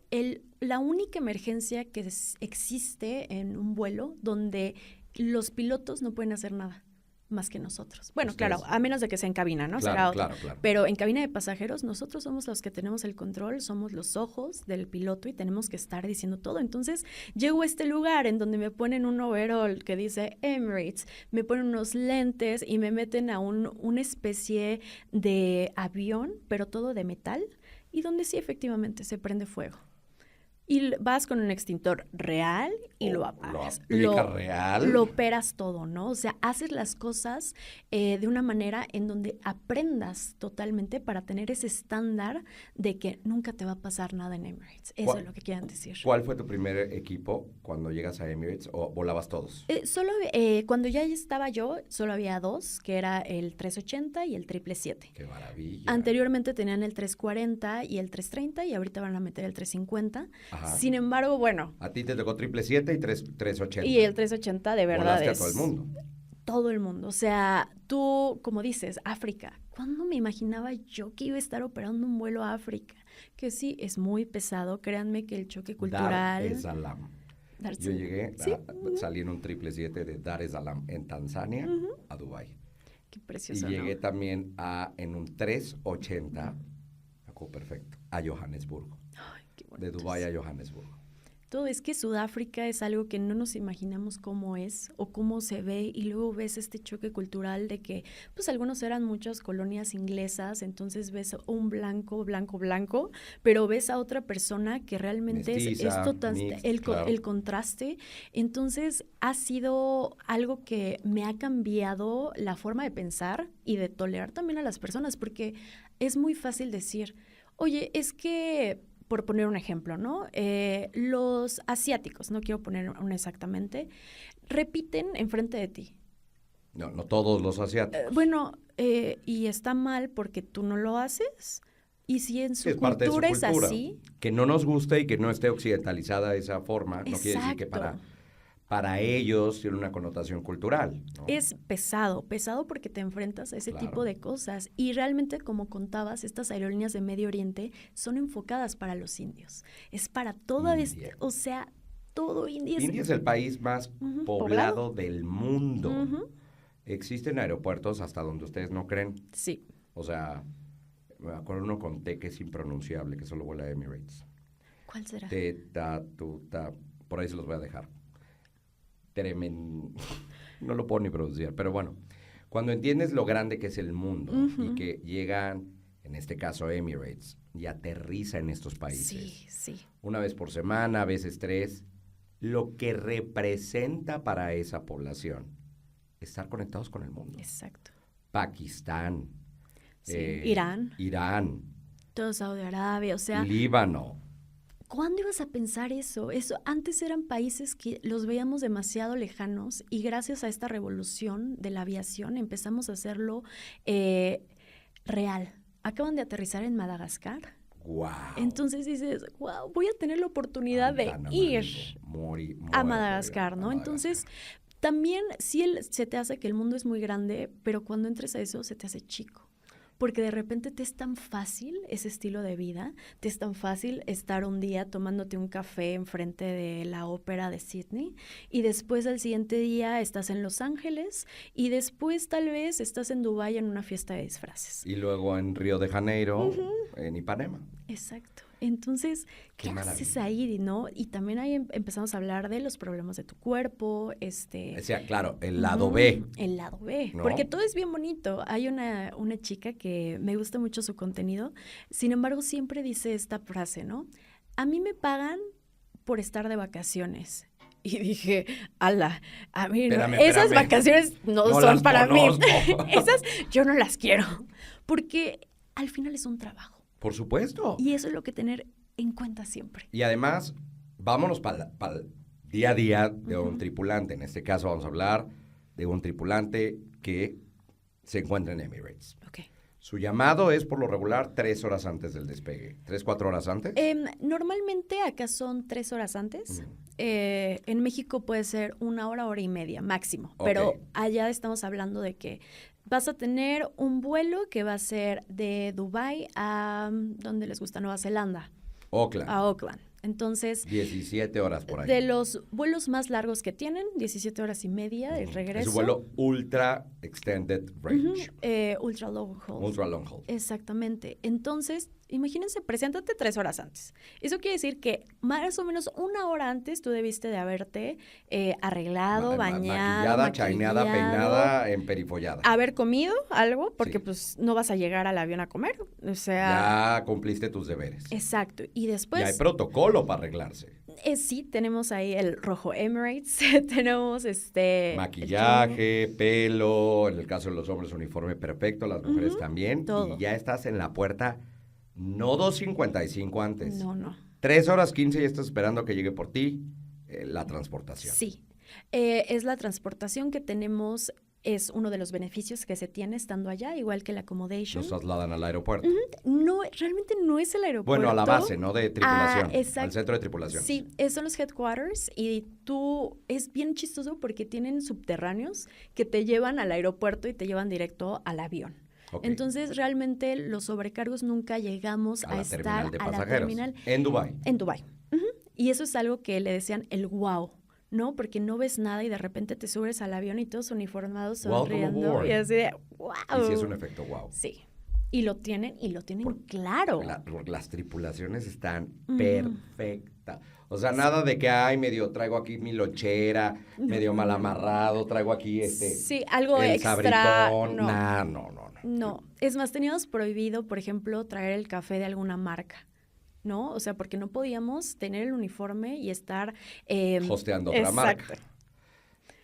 la única emergencia que existe en un vuelo donde los pilotos no pueden hacer nada más que nosotros. Bueno, claro, a menos de que sea en cabina, ¿no? Claro, será otro. Claro. Pero en cabina de pasajeros, nosotros somos los que tenemos el control, somos los ojos del piloto y tenemos que estar diciendo todo. Entonces, llego a este lugar en donde me ponen un overall que dice Emirates, me ponen unos lentes y me meten a una especie de avión, pero todo de metal, y donde sí efectivamente se prende fuego. Y vas con un extintor real y lo apagas. Real. Lo operas todo, ¿no? O sea, haces las cosas de una manera en donde aprendas totalmente para tener ese estándar de que nunca te va a pasar nada en Emirates. Eso es lo que quieren decir. ¿Cuál fue tu primer equipo cuando llegas a Emirates o volabas todos? Cuando ya estaba yo, solo había dos, que era el 380 y el 777. ¡Qué maravilla! Anteriormente tenían el 340 y el 330 y ahorita van a meter el 350. Ajá. Sin embargo, bueno. A ti te tocó 777 y 380. Y el 380 de verdad Volaste es... a todo el mundo. Todo el mundo. O sea, tú, como dices, África. ¿Cuándo me imaginaba yo que iba a estar operando un vuelo a África? Que sí, es muy pesado. Créanme que el choque cultural... Dar es Salaam. Yo llegué, salí en un 777 de Dar es Salaam en Tanzania a Dubái. Qué precioso, Y llegué también en un 380, perfecto, a Johannesburgo. Ay, qué de Dubái a Johannesburgo. Todo es que Sudáfrica es algo que no nos imaginamos cómo es o cómo se ve, y luego ves este choque cultural de que pues algunos eran muchas colonias inglesas, entonces ves un blanco, pero ves a otra persona que realmente mestiza, el contraste. Entonces ha sido algo que me ha cambiado la forma de pensar y de tolerar también a las personas, porque es muy fácil decir, oye, es que... Por poner un ejemplo, ¿no? Los asiáticos, no quiero poner uno exactamente, repiten enfrente de ti. No todos los asiáticos. Y está mal porque tú no lo haces. Y si en su cultura es así... Que no nos guste y que no esté occidentalizada de esa forma, no quiere decir que para ellos tiene una connotación cultural, ¿no? Es pesado porque te enfrentas a ese tipo de cosas. Y realmente, como contabas, estas aerolíneas de Medio Oriente son enfocadas para los indios. Es para toda todo India. India es el país más poblado del mundo. Existen aeropuertos hasta donde ustedes no creen. Sí. O sea, me acuerdo uno con T que es impronunciable, que solo vuela Emirates. ¿Cuál será? Por ahí se los voy a dejar. No lo puedo ni pronunciar, pero bueno, cuando entiendes lo grande que es el mundo y que llegan, en este caso Emirates, y aterriza en estos países, una vez por semana, a veces 3, lo que representa para esa población estar conectados con el mundo. Exacto. Pakistán, Irán, todo Saudi Arabia, o sea, Líbano. ¿Cuándo ibas a pensar eso? Antes eran países que los veíamos demasiado lejanos, y gracias a esta revolución de la aviación empezamos a hacerlo real. Acaban de aterrizar en Madagascar. Wow. Entonces dices, wow, voy a tener la oportunidad de ir a Madagascar, ¿no? Entonces, también sí se te hace que el mundo es muy grande, pero cuando entres a eso se te hace chico. Porque de repente te es tan fácil ese estilo de vida, te es tan fácil estar un día tomándote un café enfrente de la ópera de Sydney, y después al siguiente día estás en Los Ángeles, y después tal vez estás en Dubái en una fiesta de disfraces. Y luego en Río de Janeiro, en Ipanema. Exacto. Entonces, ¿qué haces ahí, no? Y también ahí empezamos a hablar de los problemas de tu cuerpo, claro, el lado B. El lado B, ¿no? Porque todo es bien bonito. Hay una chica que me gusta mucho su contenido, sin embargo, siempre dice esta frase, ¿no? A mí me pagan por estar de vacaciones. Y dije, ala, a mí esas vacaciones no son para mí. Esas yo no las quiero, porque al final es un trabajo. Por supuesto. Y eso es lo que tener en cuenta siempre. Y además, vámonos para el día a día de un tripulante. En este caso vamos a hablar de un tripulante que se encuentra en Emirates. Okay. Su llamado es por lo regular 3 horas antes del despegue. ¿3, 4 horas antes? Normalmente acá son 3 horas antes. En México puede ser 1 hora, hora y media máximo. Okay. Pero allá estamos hablando de que vas a tener un vuelo que va a ser de Dubái a, ¿dónde les gusta? Nueva Zelanda. Auckland. A Auckland. Entonces, 17 horas por ahí. De los vuelos más largos que tienen, 17 horas y media de regreso. Es un vuelo ultra extended range. Ultra long haul. Ultra long haul. Exactamente. Entonces, Imagínense, preséntate 3 horas antes. Eso quiere decir que más o menos 1 hora antes tú debiste de haberte arreglado, bañado, maquillada, chaineada, peinada, emperifollada. Haber comido algo, porque Sí. pues no vas a llegar al avión a comer. O sea, Ya cumpliste tus deberes. exacto. Y después... Ya hay protocolo para arreglarse. Sí, tenemos ahí el rojo Emirates, tenemos Maquillaje, pelo, en el caso de los hombres uniforme perfecto, las mujeres también. todo. Y ya estás en la puerta, no 2:55 antes. No. 3 horas 15 y estás esperando que llegue por ti la transportación. Sí. Es la transportación que tenemos, es uno de los beneficios que se tiene estando allá, igual que la accommodation. Nos trasladan al aeropuerto. No, realmente no es el aeropuerto. Bueno, a la base, ¿no? De tripulación. Exacto. Al centro de tripulación. Sí, son los headquarters y es bien chistoso porque tienen subterráneos que te llevan al aeropuerto y te llevan directo al avión. Okay. Entonces, realmente los sobrecargos nunca llegamos a estar de a la pasajeros. terminal. En Dubái. En Dubái. Y eso es algo que le decían el wow, ¿no? Porque no ves nada y de repente te subes al avión y todos uniformados Welcome sonriendo. aboard. Y así de wow. Y sí es un efecto wow. Sí. Y lo tienen claro. Las tripulaciones están perfectas. O sea, nada de que, medio traigo aquí mi lonchera, medio mal amarrado, traigo aquí sí, algo el extra. sabritón. No. No. No, es más, teníamos prohibido, por ejemplo, traer el café de alguna marca, ¿no? O sea, porque no podíamos tener el uniforme y estar... hosteando otra marca.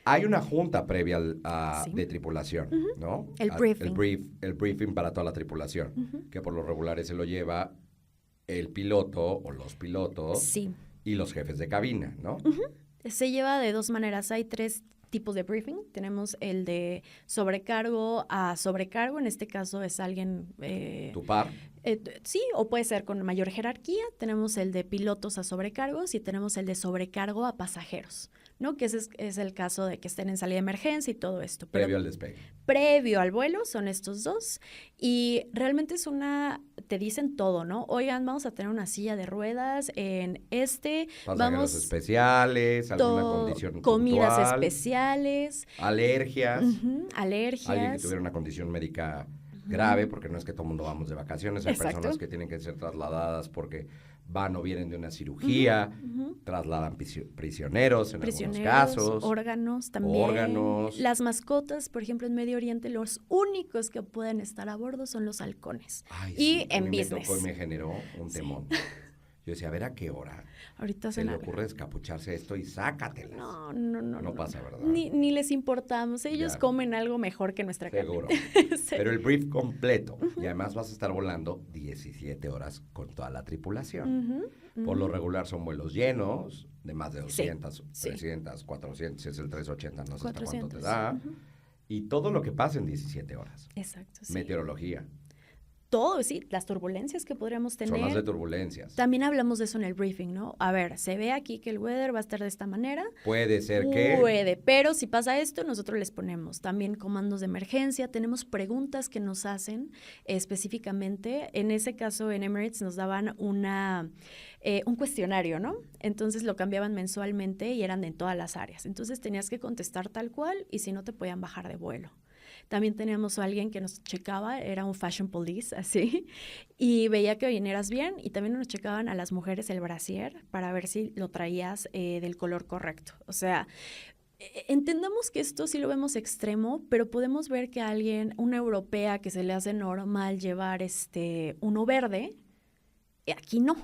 Hay una junta previa de tripulación, ¿no? El briefing. El briefing para toda la tripulación, que por lo regular se lo lleva el piloto o los pilotos y los jefes de cabina, ¿no? Se lleva de 2 maneras. Hay 3 tipos de briefing. Tenemos el de sobrecargo a sobrecargo. En este caso es alguien... ¿Tu par? Sí, o puede ser con mayor jerarquía. Tenemos el de pilotos a sobrecargos y tenemos el de sobrecargo a pasajeros, ¿no? Que ese es el caso de que estén en salida de emergencia y todo esto. Previo al despegue. Previo al vuelo son estos 2 y realmente te dicen todo, ¿no? Oigan, vamos a tener una silla de ruedas en pasajeros especiales, alguna condición comidas puntual, especiales. Alergias. Alergias. Alguien que tuviera una condición médica grave, porque no es que todo el mundo vamos de vacaciones, hay personas que tienen que ser trasladadas porque van o vienen de una cirugía, trasladan prisioneros en algunos casos. Órganos también. Órganos. Las mascotas, por ejemplo, en Medio Oriente, los únicos que pueden estar a bordo son los halcones. Y en business. Me tocó y me generó un temón. Yo decía, a ver a qué hora ahorita se le ocurre escapucharse esto y sácatelas. No pasa, ¿verdad? Ni les importamos. Ellos comen algo mejor que nuestra carne. Seguro. Pero el brief completo. Y además vas a estar volando 17 horas con toda la tripulación. Por lo regular son vuelos llenos, de más de 200, 300, 400, si es el 380, no sé hasta cuánto te da. Y todo lo que pasa en 17 horas. Exacto, sí. Meteorología. Todo, sí, las turbulencias que podríamos tener. Zonas de turbulencias. También hablamos de eso en el briefing, ¿no? A ver, se ve aquí que el weather va a estar de esta manera. Puede ser que... Puede, pero si pasa esto, nosotros les ponemos también comandos de emergencia, tenemos preguntas que nos hacen específicamente. En ese caso, en Emirates nos daban un cuestionario, ¿no? Entonces lo cambiaban mensualmente y eran de todas las áreas. Entonces tenías que contestar tal cual y si no te podían bajar de vuelo. También teníamos a alguien que nos checaba, era un fashion police, así, y veía que vinieras bien, y también nos checaban a las mujeres el brasier para ver si lo traías del color correcto. O sea, entendamos que esto sí lo vemos extremo, pero podemos ver que alguien, una europea que se le hace normal llevar uno verde, aquí no.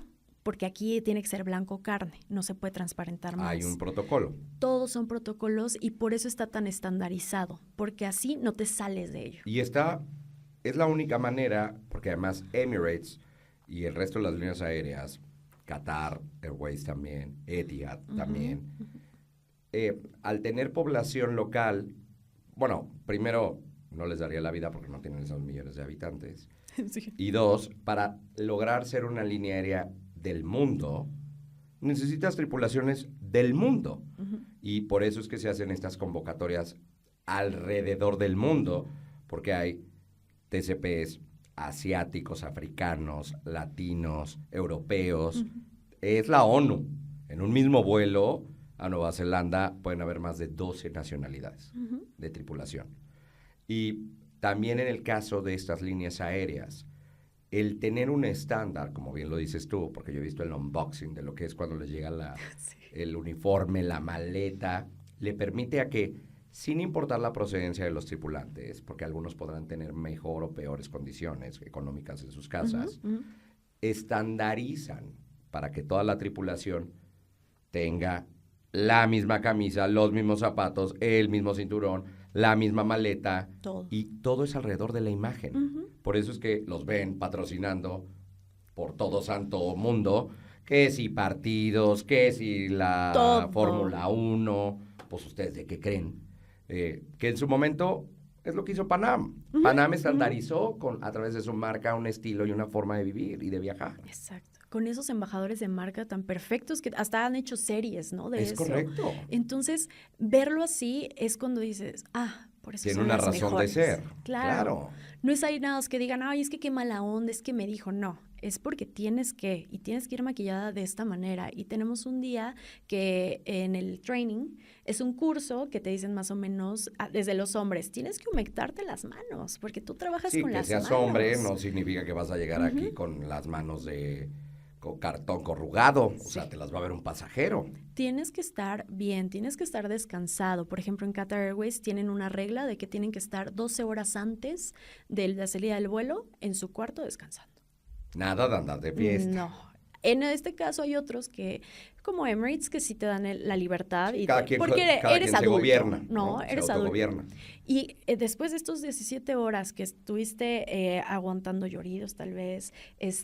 Porque aquí tiene que ser blanco carne, no se puede transparentar más. Hay un protocolo. Todos son protocolos y por eso está tan estandarizado, porque así no te sales de ello. Y es la única manera, porque además Emirates y el resto de las líneas aéreas, Qatar Airways también, Etihad también, al tener población local, bueno, primero no les daría la vida porque no tienen esos millones de habitantes. Sí. Y 2, para lograr ser una línea aérea del mundo, necesitas tripulaciones del mundo. Y por eso es que se hacen estas convocatorias alrededor del mundo, porque hay TCPs asiáticos, africanos, latinos, europeos. Es la ONU. En un mismo vuelo a Nueva Zelanda pueden haber más de 12 nacionalidades de tripulación. Y también en el caso de estas líneas aéreas, el tener un estándar, como bien lo dices tú, porque yo he visto el unboxing de lo que es cuando les llega el uniforme, la maleta, le permite a que, sin importar la procedencia de los tripulantes, porque algunos podrán tener mejor o peores condiciones económicas en sus casas, estandarizan para que toda la tripulación tenga la misma camisa, los mismos zapatos, el mismo cinturón, la misma maleta. Todo. Y todo es alrededor de la imagen. Por eso es que los ven patrocinando por todo santo mundo, que si partidos, que si la Fórmula 1, pues ustedes de qué creen. Que en su momento es lo que hizo Panam. Panam estandarizó a través de su marca un estilo y una forma de vivir y de viajar. Exacto. Con esos embajadores de marca tan perfectos que hasta han hecho series, ¿no? De es eso. Correcto. Entonces, verlo así es cuando dices, por eso tiene son una las razón mejores. de ser. Claro. No es ahí nada más que digan, ay, es que qué mala onda, es que me dijo. No, es porque tienes que ir maquillada de esta manera. Y tenemos un día que en el training es un curso que te dicen más o menos, desde los hombres, tienes que humectarte las manos, porque tú trabajas con las manos. Sí, que seas hombre no significa que vas a llegar aquí con las manos con cartón corrugado, o sea, te las va a ver un pasajero. Tienes que estar bien, tienes que estar descansado. Por ejemplo, en Qatar Airways tienen una regla de que tienen que estar 12 horas antes de la salida del vuelo en su cuarto descansando. Nada de andar de fiesta. No. En este caso hay otros que, como Emirates, que sí te dan la libertad. Sí, porque eres adulto. Se gobierna, ¿no? Eres se autogobierna. Adulto. Y después de estos 17 horas que estuviste aguantando lloridos, tal vez,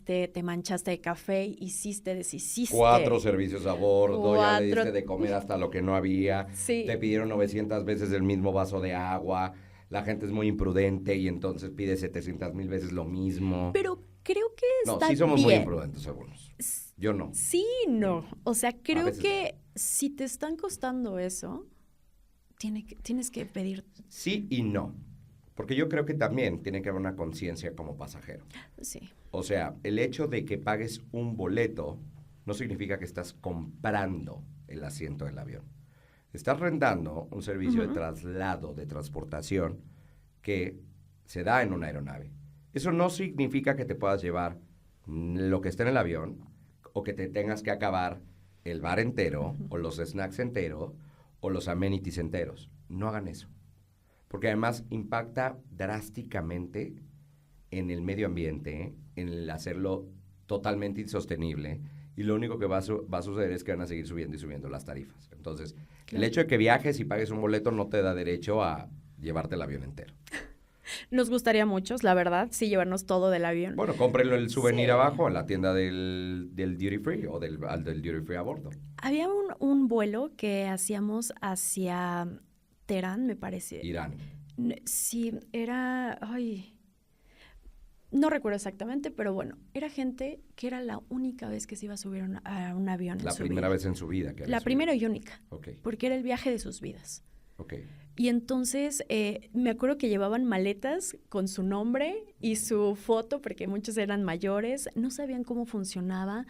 te manchaste de café, deshiciste. 4 servicios a bordo, ya le diste de comer hasta lo que no había. Sí. Te pidieron 900 veces el mismo vaso de agua. La gente es muy imprudente y entonces pide 700,000 veces lo mismo. Pero creo que está bien. No, sí somos muy imprudentes algunos. Yo no. Sí, no. O sea, creo que si te están costando eso, tienes que pedir. Sí y no. Porque yo creo que también tiene que haber una conciencia como pasajero. Sí. O sea, el hecho de que pagues un boleto no significa que estás comprando el asiento del avión. Estás rentando un servicio de traslado, de transportación, que se da en una aeronave. Eso no significa que te puedas llevar lo que esté en el avión o que te tengas que acabar el bar entero o los snacks enteros o los amenities enteros. No hagan eso. Porque además impacta drásticamente en el medio ambiente, en el hacerlo totalmente insostenible. Y lo único que va a suceder es que van a seguir subiendo y subiendo las tarifas. Entonces, el hecho de que viajes y pagues un boleto no te da derecho a llevarte el avión entero. Nos gustaría mucho, la verdad, sí llevarnos todo del avión. Bueno, cómprenlo el souvenir abajo en la tienda del duty free o del duty free a bordo. Había un vuelo que hacíamos hacia Teherán, me parece. Irán. Sí, era... no recuerdo exactamente, pero bueno, era gente que era la única vez que se iba a subir a un avión en su vida. La primera vez en su vida. La primera y única. Okay. Porque era el viaje de sus vidas. Okay. Y entonces me acuerdo que llevaban maletas con su nombre y su foto, porque muchos eran mayores, no sabían cómo funcionaba,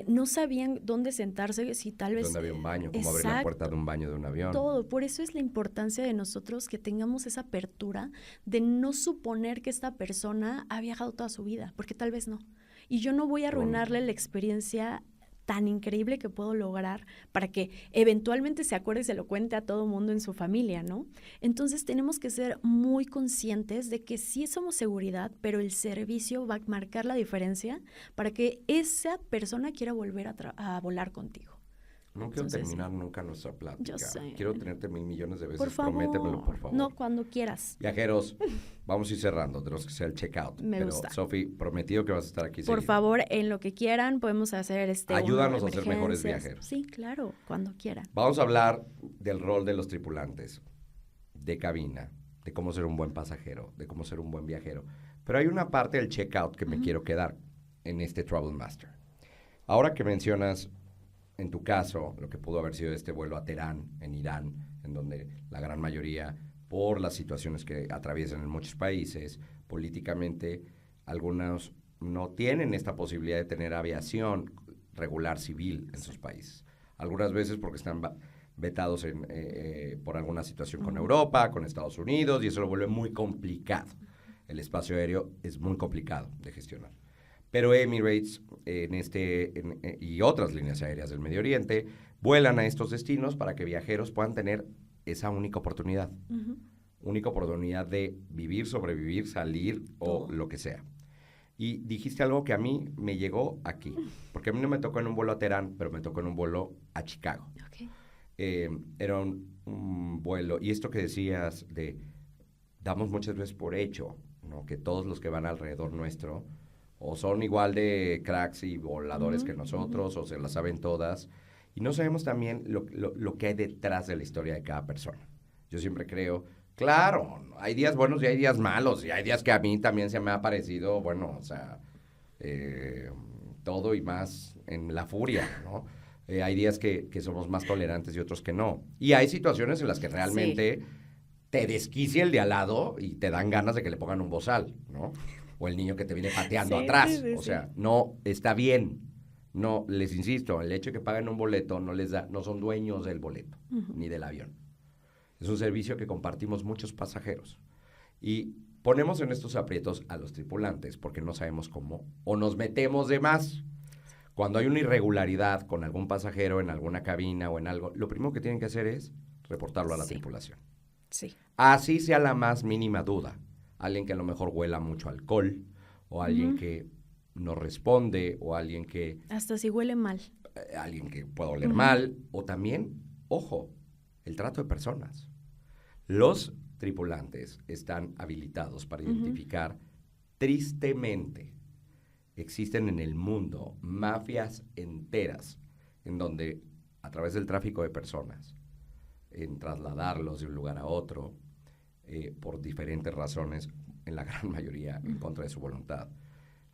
no sabían dónde sentarse, si tal vez... ¿Dónde había un baño? ¿Cómo abrir la puerta de un baño de un avión? Todo, por eso es la importancia de nosotros que tengamos esa apertura de no suponer que esta persona ha viajado toda su vida, porque tal vez no. Y yo no voy a arruinarle la experiencia tan increíble que puedo lograr para que eventualmente se acuerde y se lo cuente a todo mundo en su familia, ¿no? Entonces tenemos que ser muy conscientes de que sí somos seguridad, pero el servicio va a marcar la diferencia para que esa persona quiera volver a volar contigo. No quiero terminar nunca nuestra plática. Yo sé. Quiero tenerte 1,000 millones de veces. Por favor. Prométemelo, por favor. No, cuando quieras. Viajeros, vamos a ir cerrando. Tenemos que hacer el checkout. Me gusta. Sofi, prometido que vas a estar aquí Por favor, en lo que quieran, podemos hacer Ayúdanos a ser mejores viajeros. Sí, claro, cuando quieran. Vamos a hablar del rol de los tripulantes, de cabina, de cómo ser un buen pasajero, de cómo ser un buen viajero. Pero hay una parte del checkout que me quiero quedar en este Travel Master. Ahora que mencionas, en tu caso, lo que pudo haber sido este vuelo a Teherán, en Irán, en donde la gran mayoría, por las situaciones que atraviesan en muchos países, políticamente, algunos no tienen esta posibilidad de tener aviación regular civil en sus países. Algunas veces porque están vetados por alguna situación con Europa, con Estados Unidos, y eso lo vuelve muy complicado. El espacio aéreo es muy complicado de gestionar. Pero Emirates y otras líneas aéreas del Medio Oriente vuelan a estos destinos para que viajeros puedan tener esa única oportunidad. Única oportunidad de vivir, sobrevivir, salir o lo que sea. Y dijiste algo que a mí me llegó aquí, porque a mí no me tocó en un vuelo a Teherán, pero me tocó en un vuelo a Chicago. Okay. Era un vuelo, y esto que decías damos muchas veces por hecho, ¿no? Que todos los que van alrededor nuestro o son igual de cracks y voladores que nosotros, o se las saben todas, y no sabemos también lo que hay detrás de la historia de cada persona. Yo siempre creo, claro, hay días buenos y hay días malos, y hay días que a mí también se me ha parecido, bueno, o sea, todo y más en la furia, ¿no? Hay días que somos más tolerantes y otros que no. Y hay situaciones en las que realmente te desquicia el de al lado y te dan ganas de que le pongan un bozal, ¿no? O el niño que te viene pateando atrás. O sea, no está bien. No, les insisto, el hecho de que paguen un boleto no son dueños del boleto, ni del avión. Es un servicio que compartimos muchos pasajeros. Y ponemos en estos aprietos a los tripulantes porque no sabemos cómo, o nos metemos de más. Cuando hay una irregularidad con algún pasajero en alguna cabina o en algo, lo primero que tienen que hacer es reportarlo a la tripulación. Sí. Así sea la más mínima duda. Alguien que a lo mejor huela mucho alcohol, o alguien que no responde, o alguien que... Hasta si huele mal. Alguien que pueda oler mal, o también, ojo, el trato de personas. Los tripulantes están habilitados para identificar, tristemente, existen en el mundo mafias enteras en donde, a través del tráfico de personas, en trasladarlos de un lugar a otro, por diferentes razones, en la gran mayoría en contra de su voluntad,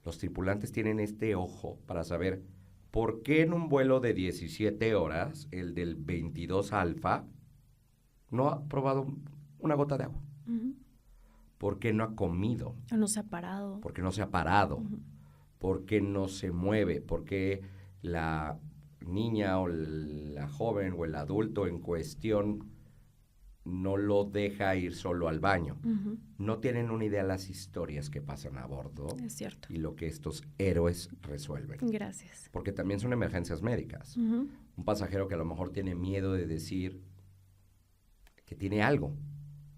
los tripulantes tienen este ojo para saber por qué en un vuelo de 17 horas, el del 22 Alfa, no ha probado una gota de agua. ¿Por qué no ha comido? O no se ha parado. ¿Por qué no se ha parado? ¿Por qué no se mueve? ¿Por qué la niña o la joven o el adulto en cuestión no lo deja ir solo al baño? No tienen una idea de las historias que pasan a bordo. Es cierto. Y lo que estos héroes resuelven. Gracias. Porque también son emergencias médicas. Un pasajero que a lo mejor tiene miedo de decir que tiene algo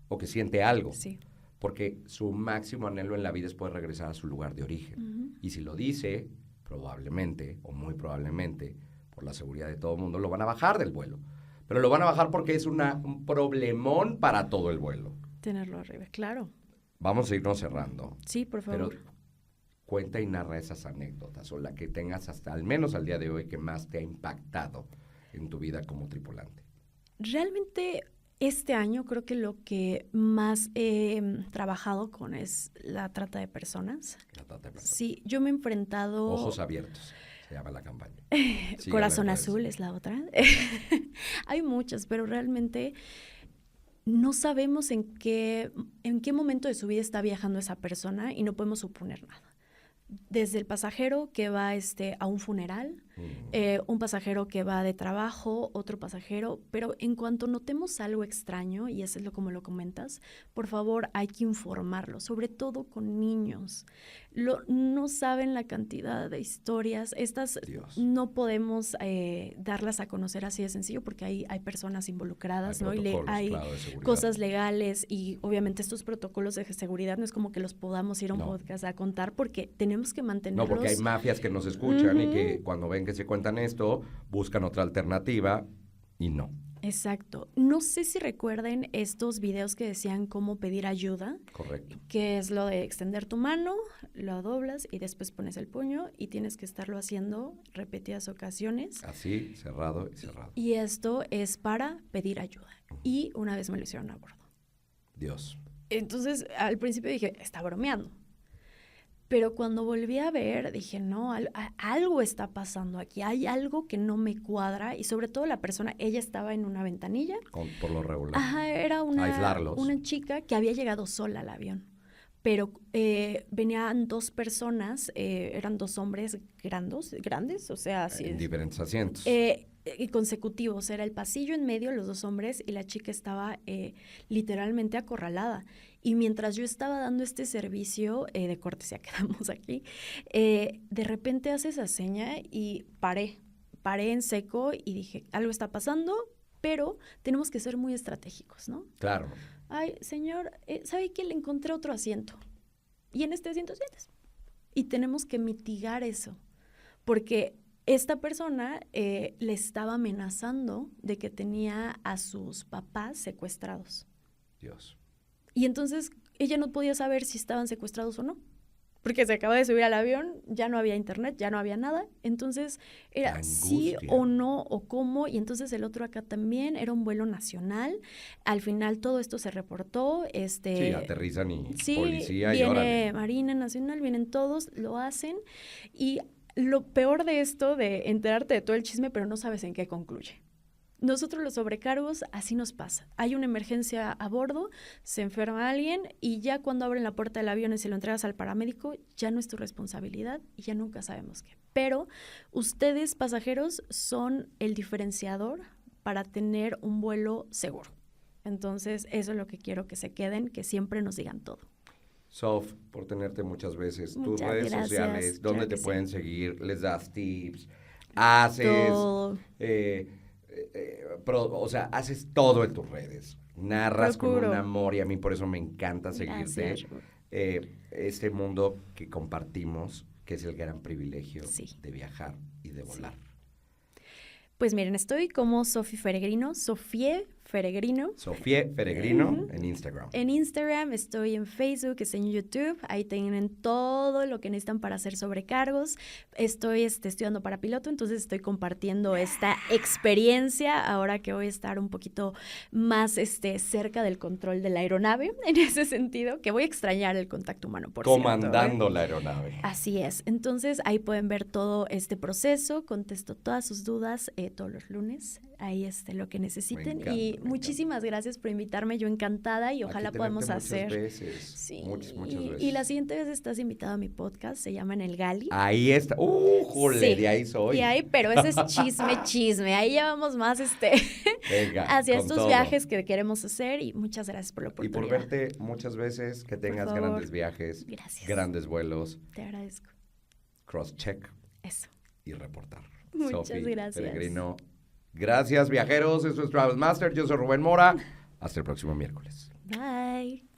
o que siente algo. Sí. Porque su máximo anhelo en la vida es poder regresar a su lugar de origen. Y si lo dice, probablemente, o muy probablemente, por la seguridad de todo el mundo, lo van a bajar del vuelo. Pero lo van a bajar porque es un problemón para todo el vuelo. Tenerlo arriba, claro. Vamos a irnos cerrando. Sí, por favor. Pero cuenta y narra esas anécdotas, o la que tengas hasta al menos al día de hoy que más te ha impactado en tu vida como tripulante. Realmente este año creo que lo que más he trabajado con es la trata de personas. La trata de personas. Sí, yo me he enfrentado... Ojos abiertos, se llama la campaña. Corazón Azul es la otra. Hay muchas, pero realmente no sabemos en qué momento de su vida está viajando esa persona y no podemos suponer nada. Desde el pasajero que va a un funeral, un pasajero que va de trabajo, otro pasajero, pero en cuanto notemos algo extraño, y eso es como lo comentas, por favor hay que informarlo, sobre todo con niños. No saben la cantidad de historias, estas no podemos darlas a conocer así de sencillo porque hay personas involucradas, ¿no? Y hay cosas legales y obviamente estos protocolos de seguridad no es como que los podamos ir a un podcast a contar porque tenemos que mantenerlos. No, porque hay mafias que nos escuchan y que cuando ven que se cuentan esto, buscan otra alternativa y no. Exacto. No sé si recuerden estos videos que decían cómo pedir ayuda. Correcto. Que es lo de extender tu mano, lo doblas y después pones el puño y tienes que estarlo haciendo repetidas ocasiones. Así, cerrado y cerrado. Y esto es para pedir ayuda. Y una vez me lo hicieron a bordo. Dios. Entonces, al principio dije, está bromeando. Pero cuando volví a ver, dije, no, algo está pasando aquí, hay algo que no me cuadra y sobre todo la persona, ella estaba en una ventanilla. Por lo regular. Ajá, era una aislarlos. Una chica que había llegado sola al avión. pero venían 2 personas, eran 2 hombres grandes, o sea... En diferentes asientos. Consecutivos, era el pasillo en medio, los 2 hombres, y la chica estaba literalmente acorralada. Y mientras yo estaba dando este servicio, de cortesía quedamos aquí, de repente hace esa seña y paré en seco y dije, algo está pasando, pero tenemos que ser muy estratégicos, ¿no? Claro. Ay, señor, ¿sabe qué? Le encontré otro asiento. Y en este asiento sientes. Y tenemos que mitigar eso, porque esta persona le estaba amenazando de que tenía a sus papás secuestrados. Dios. Y entonces ella no podía saber si estaban secuestrados o no, porque se acaba de subir al avión, ya no había internet, ya no había nada. Entonces era sí o no o cómo. Y entonces el otro acá también era un vuelo nacional. Al final todo esto se reportó. Sí, aterrizan y sí, policía y viene órale. Marina Nacional, vienen todos, lo hacen. Y lo peor de esto, de enterarte de todo el chisme, pero no sabes en qué concluye. Nosotros los sobrecargos, así nos pasa. Hay una emergencia a bordo, se enferma alguien y ya cuando abren la puerta del avión y se lo entregas al paramédico, ya no es tu responsabilidad y ya nunca sabemos qué. Pero ustedes, pasajeros, son el diferenciador para tener un vuelo seguro. Entonces, eso es lo que quiero que se queden, que siempre nos digan todo. Sof, por tenerte muchas veces. Tus Muchas redes gracias. sociales, ¿dónde Claro te que pueden sí. seguir? ¿Les das tips? ¿Haces? Todo. O sea, haces todo en tus redes. Narras con Procuro. un amor y a mí por eso me encanta seguirte. Gracias. Este mundo que compartimos, que es el gran privilegio Sí. de viajar y de volar. Pues miren, estoy como Sofía Feregrino, Sofía Feregrino. Sofía Feregrino Ujú. en Instagram. En Instagram, estoy en Facebook, estoy en YouTube, ahí tienen todo lo que necesitan para hacer sobrecargos. Estoy estudiando para piloto, entonces estoy compartiendo esta experiencia ahora que voy a estar un poquito más cerca del control de la aeronave, en ese sentido, que voy a extrañar el contacto humano, por Comandando cierto, la aeronave. Así es, entonces ahí pueden ver todo este proceso, contesto todas sus dudas todos los lunes, ahí lo que necesiten y muchísimas gracias por invitarme, yo encantada y ojalá podamos hacer. Muchas veces. Sí, Muchas veces. Y la siguiente vez estás invitado a mi podcast, se llama En el Gali. Ahí está. Jole, Sí. de ahí soy. Y ahí, pero ese es chisme, ahí ya vamos más Venga, hacia con estos todo. viajes que queremos hacer y muchas gracias por la Y oportunidad. por verte muchas veces, que tengas favor. grandes viajes, Gracias. grandes vuelos, Te agradezco. cross-check Eso. y reportar. Muchas Sofi gracias. Peregrino. Gracias, viajeros. Esto es Travel Master. Yo soy Rubén Mora. Hasta el próximo miércoles. Bye.